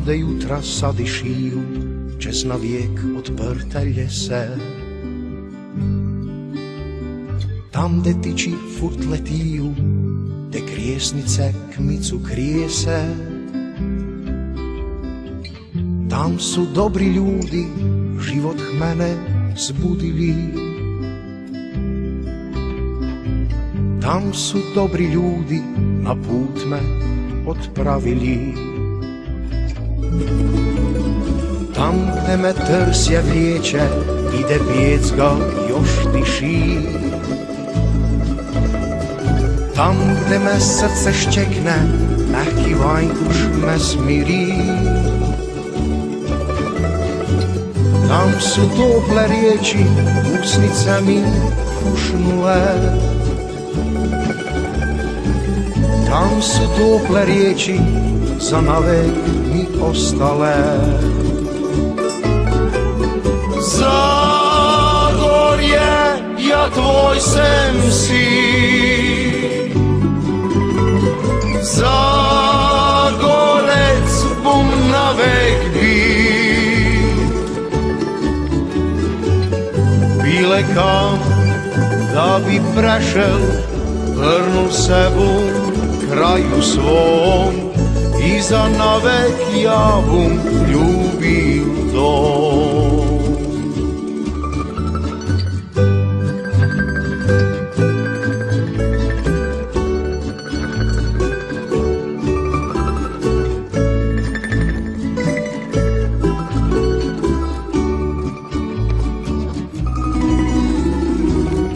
де jutra sady šiju, čez na věk odprtelje se. Tam, kde tyči furt letiju, kde krijesnice kmicu krije se. Tam su dobri ljudi, život mene zbudili. Tam su dobri ljudi, na put me odpravili. Tam gde me trsje vliječe i gde bijec ga još tiši. Tam gde me srce ščekne, mehki vajnkuš me smiri. Tam su tople riječi, usnice mi pušnule. Tam su tople riječi, za navek mi ostale. Zagorje, ja tvoj sem si. Zagorec bom navek bit. Bile kam, da bi prešel, vrnul se bom kraju svom i za navek ja bom ljubil dom.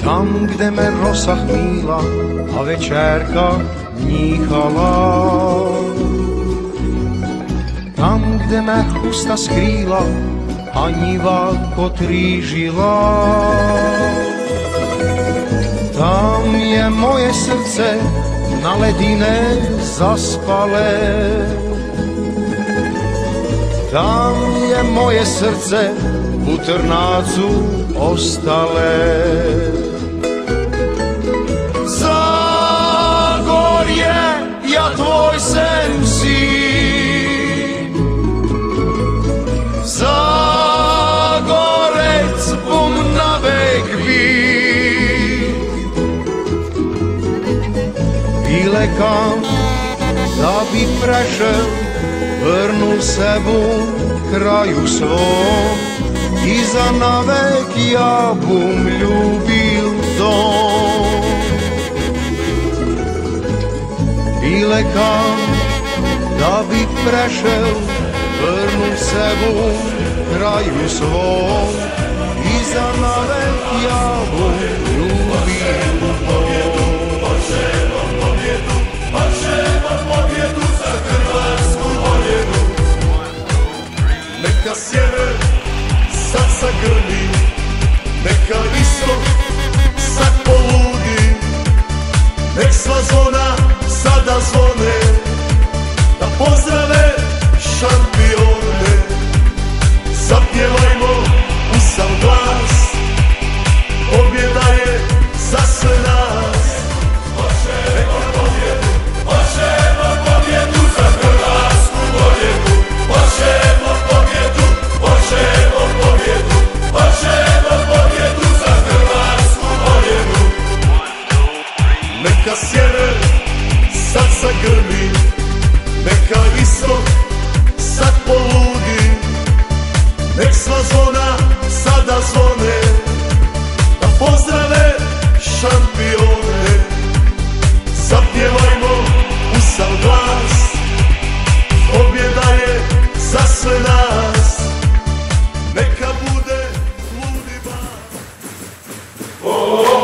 Tam gde me rosa hmila, a večerka njihala. Tam gde me husta skrila, a njiva kotrižila. Tam je moje srce na ledine zaspale. Tam je moje srce u trnacu ostale. Ja tvoj sem si. Zagorec bom navek bit. Bile kam, da bi prešel, vrnul se bom kraju svom i za navek ja bom ljubil dom. Bile kam, da bi prešel, vrnul se bom kraju svom i za navek ja bom ljubil dom. Hoćemo pobjedu, hoćemo pobjedu za hrvatsku voljedu. Neka sjever sad zagrmi, neka istok sad poludi, nek sva zvona sada zvone, da pozdrave šampione. Zapjevajmo u sav glas, pobjeda je za sve nas. Hoćemo pobjedu, hoćemo pobjedu za hrvatsku voljedu. Hoćemo pobjedu, hoćemo pobjedu, hoćemo pobjedu za hrvatsku voljedu. Neka sjever sad zagrmi, neka istok sad poludi, nek sva zvona sada zvone, da pozdrave šampione. Zapjevajmo u sav glas, pobjeda je za sve nas. Neka bude ludi bas. Oh,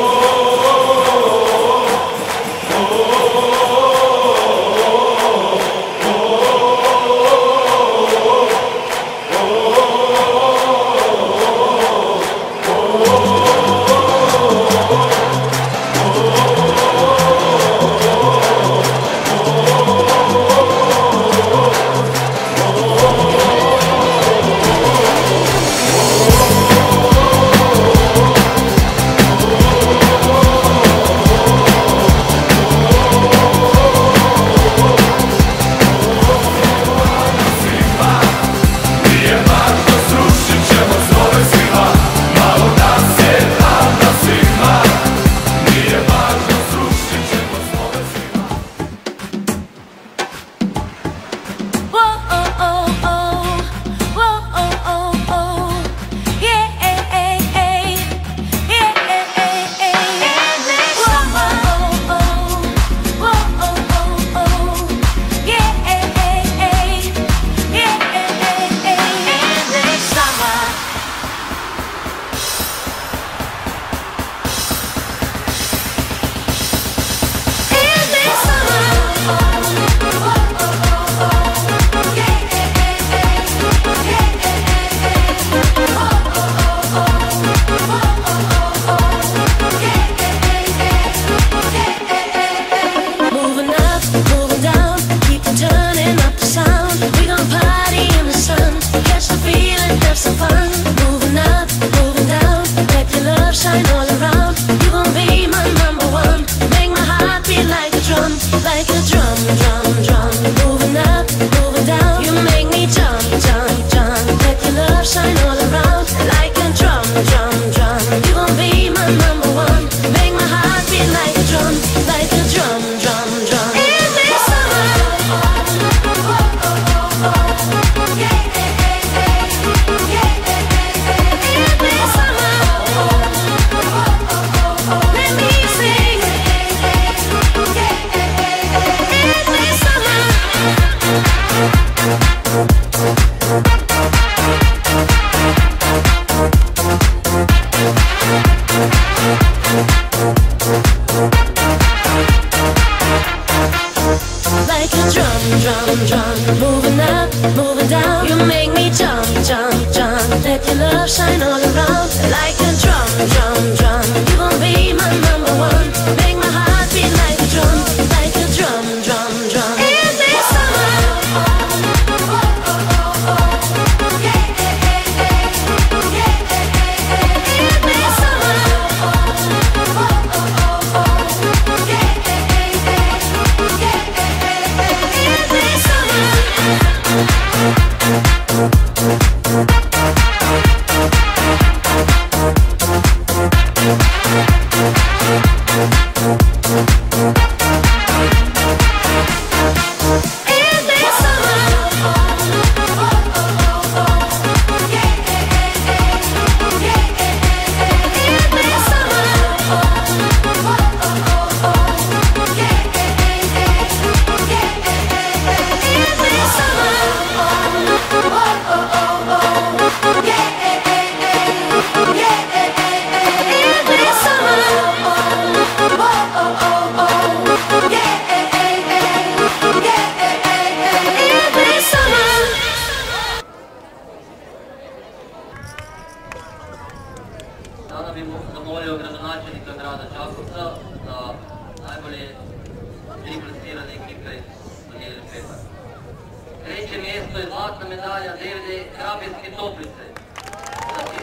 like a drum, drum, drum. Moving up, moving down. You make me jump, jump, jump. Let your love shine all around. Like a drum, drum, drum. You gon' be my number one. Make my heart beat like a drum, like a drum, drum, drum. In this summer. Sada bih zamolio gradonačelnika grada Čakovca da najbolje replasirane ekipe dodijeli petak. Treće mjesto je zlatna medalja DVD Krapinske Toplice za 1045,49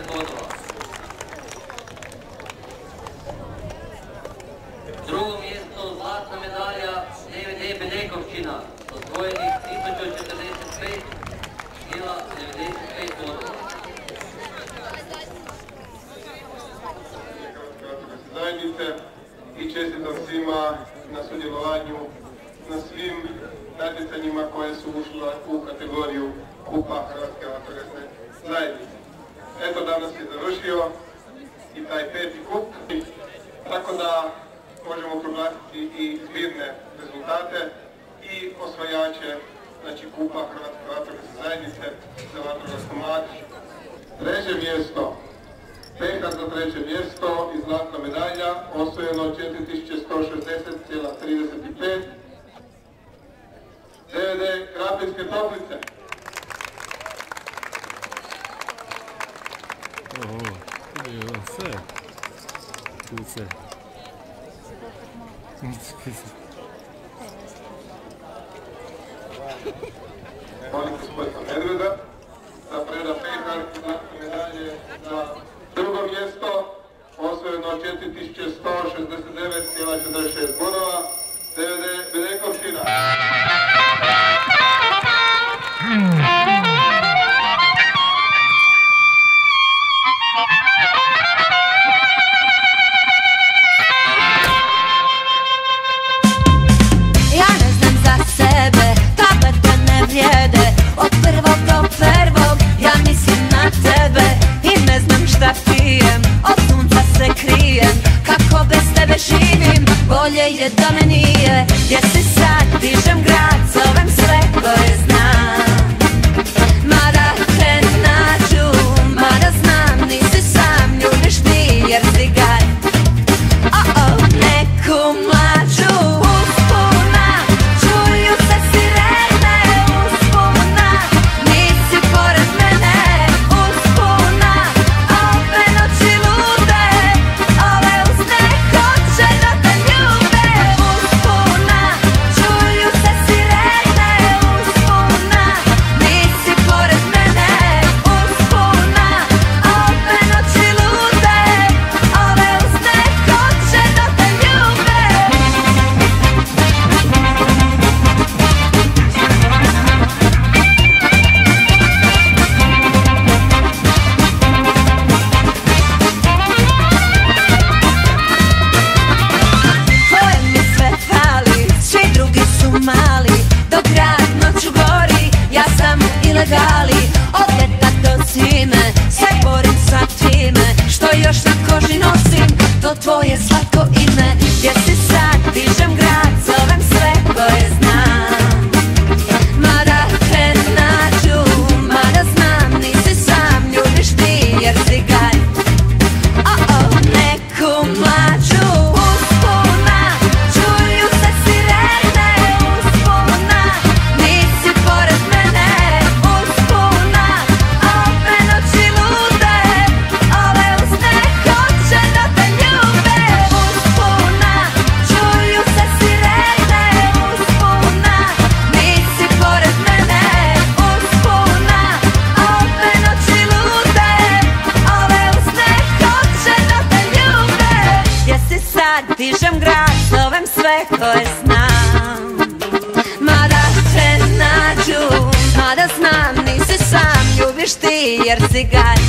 bodova. Drugo mjesto zlatna medalja DVD Bedekovčina sa osvojenih 1045,95 bodova. Zajednice i čestitam svima na sudjelovanju na svim natjecanjima koje su ušle u kategoriju Kupa Hrvatske vatrogasne zajednice. Eto, danas je završio i taj peti kup, tako da možemo proglasiti i zbirne rezultate i osvajače, znači Kupa Hrvatske vatrogasne zajednice za vatrogasnu mladež. Treće mjesto. Petak za treće mjesto i zlatna medalja, osvojeno 4160,35. DVD Krapinske Toplice. Sve. Kuce. Molim gospodina Medveda da preda petak zlatne medalje za drugo mjesto, osvojeno 4169,46 bodova, DVD Bedekovčina. Ja ne znam za sebe, tablete ne vrijede. Od prvog do prvog ja mislim na tebe i ne znam šta pijem, od sunca se krijem. Kako bez tebe živim, bolje je da me nije. Gdje si sad, dižem grad, zovem sve koje znam. Mada te nađu, mada znam, nisi sam, ljubiš mi jer si gad. Neku mlađu uspuna, čuju se sirene uspuna. Nisi pored mene uspuna, a ove noći lude, ove usne hoće da te ljube. Uspuna, čuju se sirene uspuna. to je znam. Mada te nađu, mada znam nisi sam, ljubiš ti jer si gač.